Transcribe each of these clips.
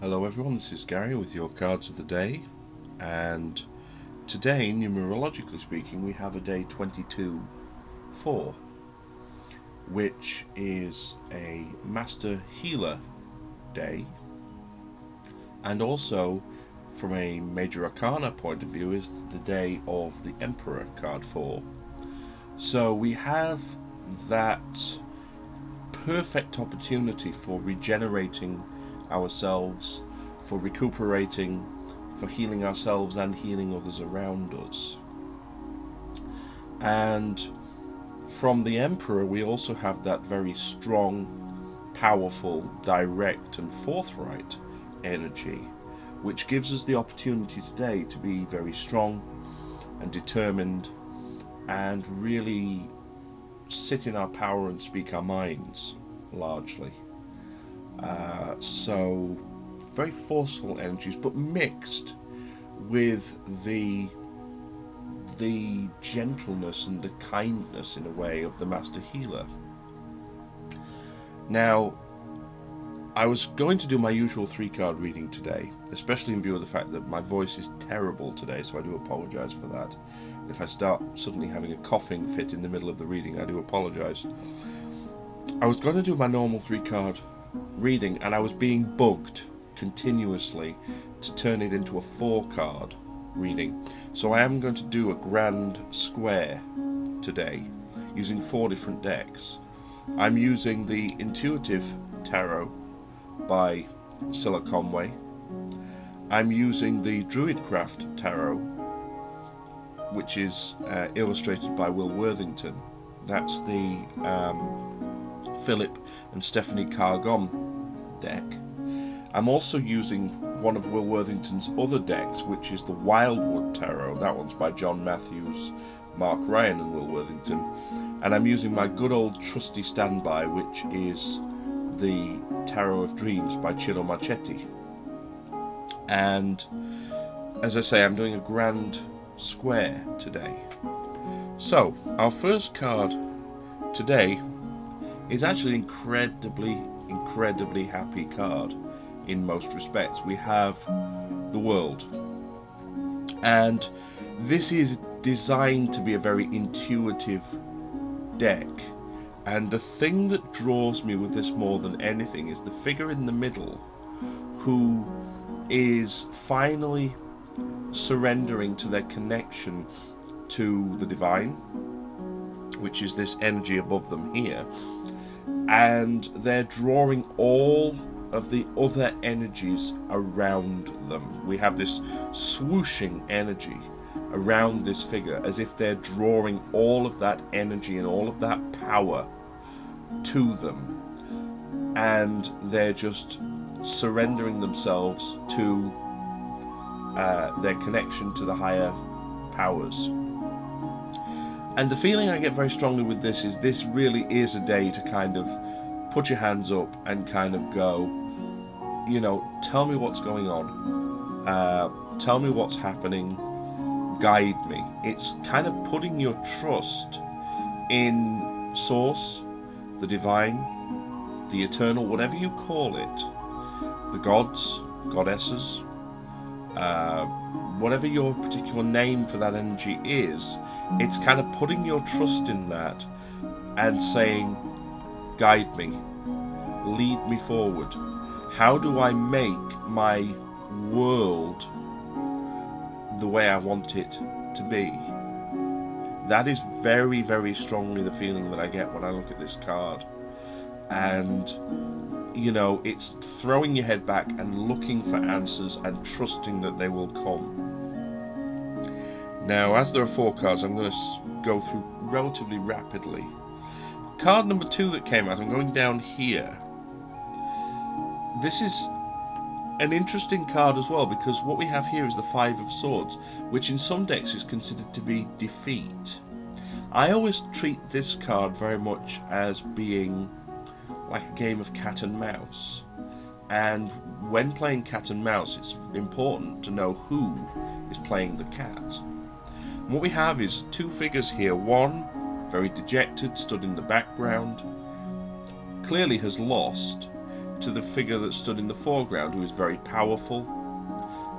Hello everyone, this is Gary with your cards of the day, and today, numerologically speaking, we have a day 22-4, which is a Master Healer day, and also from a Major Arcana point of view is the day of the Emperor card 4. So we have that perfect opportunity for regenerating ourselves, for recuperating, for healing ourselves and healing others around us. And from the Emperor we also have that very strong, powerful, direct and forthright energy, which gives us the opportunity today to be very strong and determined and really sit in our power and speak our minds largely. So very forceful energies, but mixed with the gentleness and the kindness in a way of the Master Healer. Now, I was going to do my usual 3-card reading today, especially in view of the fact that my voice is terrible today, so I do apologise for that. If I start suddenly having a coughing fit in the middle of the reading, I do apologise. I was going to do my normal 3-card reading, and I was being bugged continuously to turn it into a 4-card reading. So I am going to do a Grande Square today using 4 different decks. I'm using the Intuitive Tarot by Cilla Conway. I'm using the Druidcraft Tarot, which is illustrated by Will Worthington. That's the Philip and Stephanie Cargon deck. I'm also using one of Will Worthington's other decks, which is the Wildwood Tarot. That one's by John Matthews, Mark Ryan and Will Worthington. And I'm using my good old trusty standby, which is the Tarot of Dreams by Ciro Marchetti. And as I say, I'm doing a Grande Square today. So our first card today is actually an incredibly happy card in most respects. We have the World, and this is designed to be a very intuitive deck, and the thing that draws me with this more than anything is the figure in the middle who is finally surrendering to their connection to the divine, which is this energy above them here, and they're drawing all of the other energies around them. We have this swooshing energy around this figure, as if they're drawing all of that energy and all of that power to them, and they're just surrendering themselves to their connection to the higher powers. And the feeling I get very strongly with this is this really is a day to kind of put your hands up and kind of go, you know, tell me what's going on, tell me what's happening, guide me. It's kind of putting your trust in Source, the divine, the eternal, whatever you call it, the gods, goddesses, whatever your particular name for that energy is. It's kind of putting your trust in that and saying, guide me, lead me forward. How do I make my world the way I want it to be? That is very, very strongly the feeling that I get when I look at this card. And, you know, it's throwing your head back and looking for answers and trusting that they will come. Now, as there are 4 cards, I'm going to go through relatively rapidly. Card number 2 that came out, I'm going down here. This is an interesting card as well, because what we have here is the 5 of Swords, which in some decks is considered to be defeat. I always treat this card very much as being like a game of cat and mouse. And when playing cat and mouse, it's important to know who is playing the cat. And what we have is 2 figures here. One, very dejected, stood in the background, clearly has lost. to the figure that stood in the foreground, who is very powerful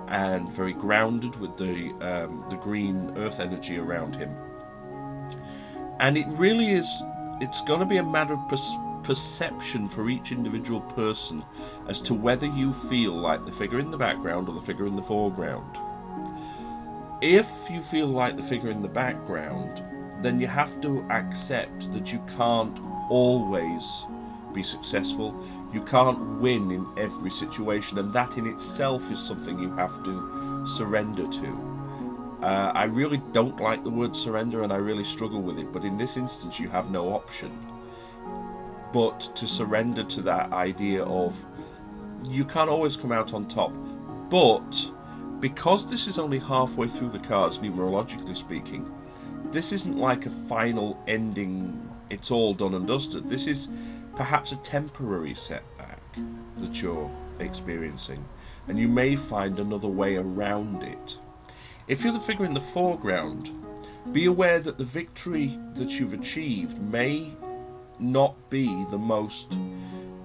and very grounded with the green earth energy around him. And it really is, it's going to be a matter of perception for each individual person as to whether you feel like the figure in the background or the figure in the foreground. If you feel like the figure in the background, then you have to accept that you can't always be successful. You can't win in every situation, and that in itself is something you have to surrender to. I really don't like the word surrender, and I really struggle with it, but in this instance you have no option but to surrender to that idea of you can't always come out on top. But because this is only halfway through the cards, numerologically speaking, this isn't like a final ending, it's all done and dusted. This is perhaps a temporary setback that you're experiencing, and you may find another way around it. If you're the figure in the foreground, be aware that the victory that you've achieved may not be the most,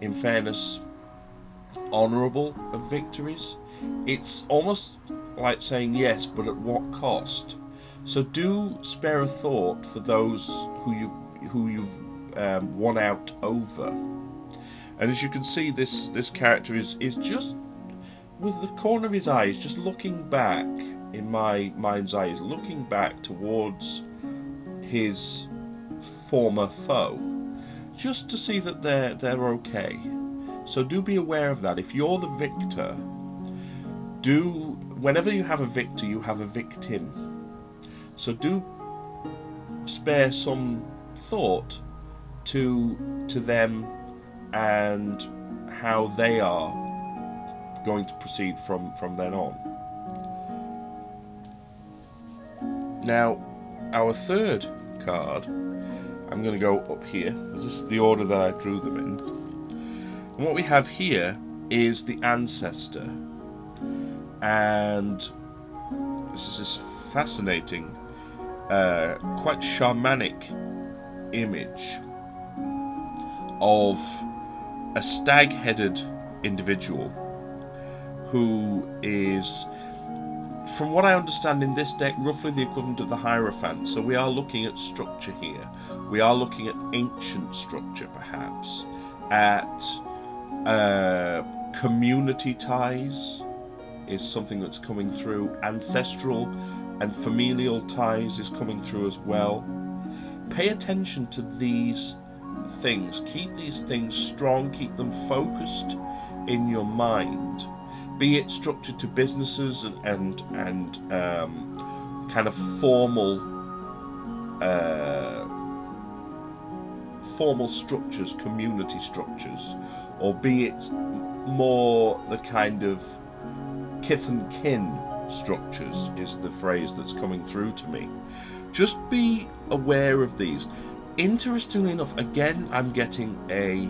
in fairness, honourable of victories. It's almost like saying yes, but at what cost? So do spare a thought for those who you've won out over. And as you can see, this character is just, with the corner of his eye, is just looking back, in my mind's eye, is looking back towards his former foe, just to see that they're okay. So do be aware of that. If you're the victor, whenever you have a victor, you have a victim. So do spare some thought to them and how they are going to proceed from then on. Now, our third card, I'm going to go up here, as this is the order that I drew them in. And what we have here is the Ancestor. And this is this fascinating, quite shamanic image of a stag-headed individual who is, from what I understand in this deck, roughly the equivalent of the Hierophant. So we are looking at structure here. We are looking at ancient structure, perhaps, at community ties is something that's coming through. Ancestral and familial ties is coming through as well. Pay attention to these things. Keep these things strong. Keep them focused in your mind. Be it structured to businesses and kind of formal structures, community structures, or be it more the kind of Kith and Kin structures is the phrase that's coming through to me. Just be aware of these. Interestingly enough, again, I'm getting a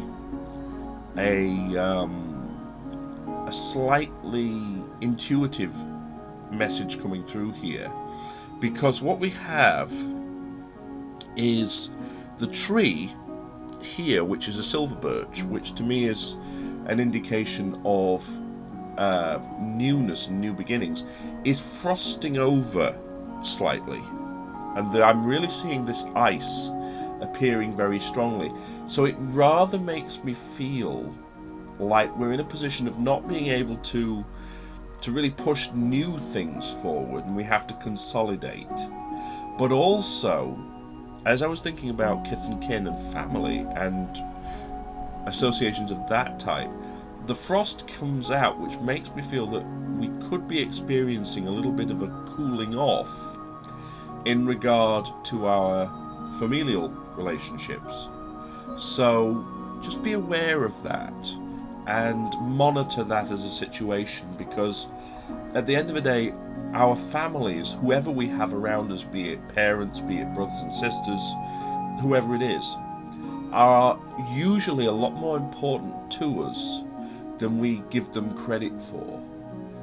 slightly intuitive message coming through here, because what we have is the tree here, which is a silver birch, which to me is an indication of newness and new beginnings, is frosting over slightly, and I'm really seeing this ice appearing very strongly. So it rather makes me feel like we're in a position of not being able to really push new things forward, and we have to consolidate. But also, as I was thinking about Kith and Kin and family and associations of that type, the frost comes out, which makes me feel that we could be experiencing a little bit of a cooling off in regard to our familial relationships. So just be aware of that and monitor that as a situation, because at the end of the day, our families, whoever we have around us, be it parents, be it brothers and sisters, whoever it is, are usually a lot more important to us than we give them credit for.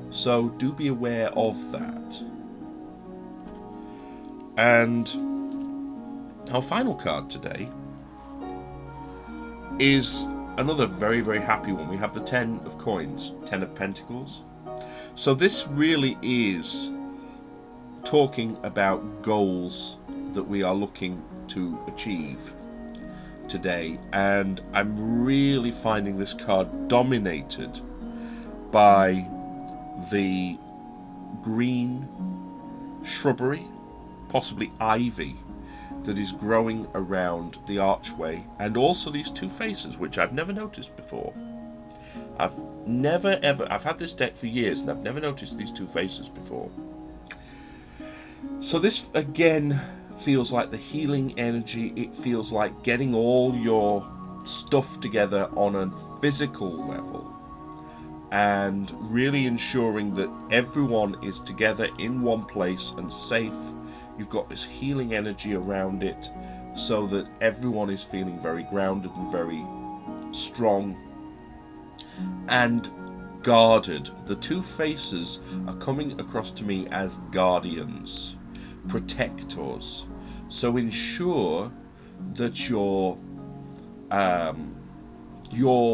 So do be aware of that. And our final card today is another very, very happy one. We have the Ten of Coins, Ten of Pentacles. So this really is talking about goals that we are looking to achieve today, and I'm really finding this card dominated by the green shrubbery, possibly ivy, that is growing around the archway, and also these two faces, which I've never noticed before. I've had this deck for years and I've never noticed these two faces before. So this again feels like the healing energy. It feels like getting all your stuff together on a physical level and really ensuring that everyone is together in one place and safe. You've got this healing energy around it so that everyone is feeling very grounded and very strong and guarded. The two faces are coming across to me as guardians, protectors. So ensure that your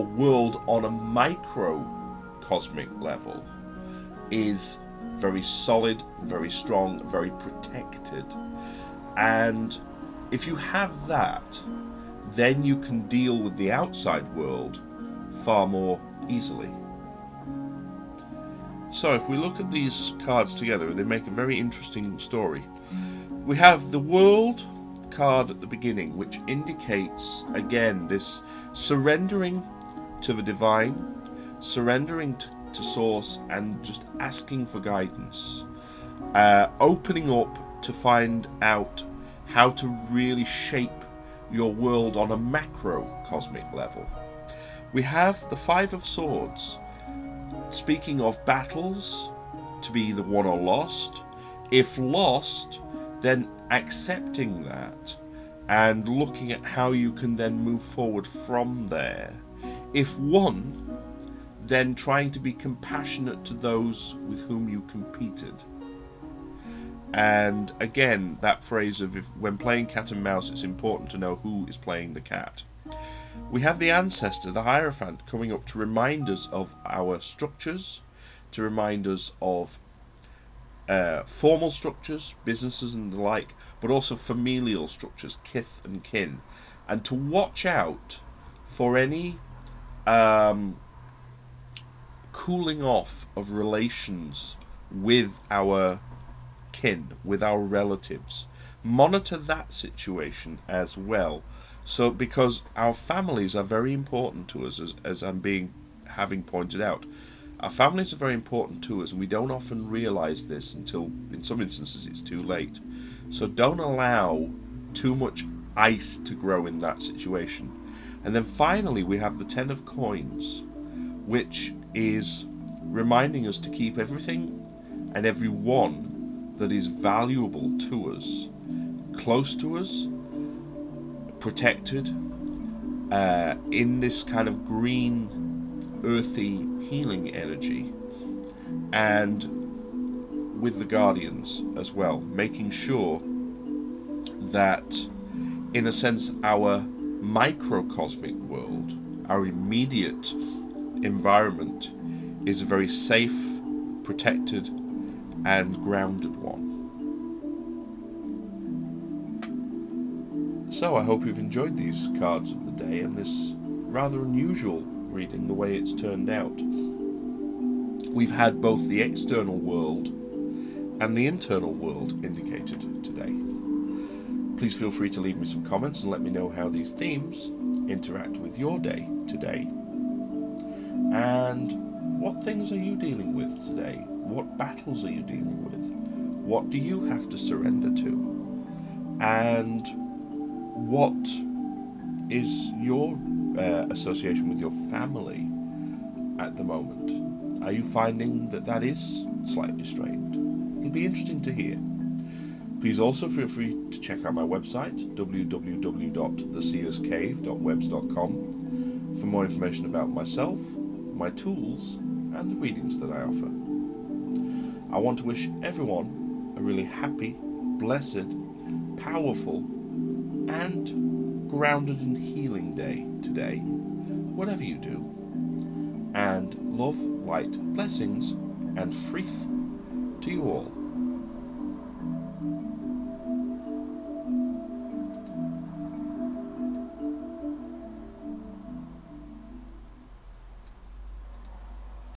world on a microcosmic level is very solid, very strong, very protected. And if you have that, then you can deal with the outside world far more easily. So if we look at these cards together, they make a very interesting story. We have the World card at the beginning, which indicates again this surrendering to the divine, surrendering to source, and just asking for guidance, opening up to find out how to really shape your world on a macrocosmic level. We have the Five of Swords, speaking of battles to be either won or lost. If lost, then accepting that and looking at how you can then move forward from there. If won, then trying to be compassionate to those with whom you competed. And again, that phrase of when playing cat and mouse, it's important to know who is playing the cat. We have the Ancestor, the Hierophant, coming up to remind us of our structures, to remind us of formal structures, businesses and the like, but also familial structures, Kith and Kin, and to watch out for any cooling off of relations with our kin, with our relatives. Monitor that situation as well. So, because our families are very important to us, as I'm having pointed out. Our families are very important to us, and we don't often realise this until, in some instances, it's too late. So don't allow too much ice to grow in that situation. And then finally, we have the Ten of Coins, which is reminding us to keep everything and everyone that is valuable to us close to us, protected, in this kind of green, earthy healing energy, and with the guardians as well, making sure that, in a sense, our microcosmic world, our immediate environment, is a very safe, protected, and grounded one. So I hope you've enjoyed these cards of the day and this rather unusual reading, the way it's turned out. We've had both the external world and the internal world indicated today. Please feel free to leave me some comments and let me know how these themes interact with your day today. And what things are you dealing with today? What battles are you dealing with? What do you have to surrender to? And what is your association with your family at the moment? Are you finding that is slightly strained? It'll be interesting to hear. Please also feel free to check out my website, www.theseerscave.webs.com, for more information about myself, my tools, and the readings that I offer. I want to wish everyone a really happy, blessed, powerful, and grounded and healing day today, whatever you do. And love, light, blessings, and frith to you all.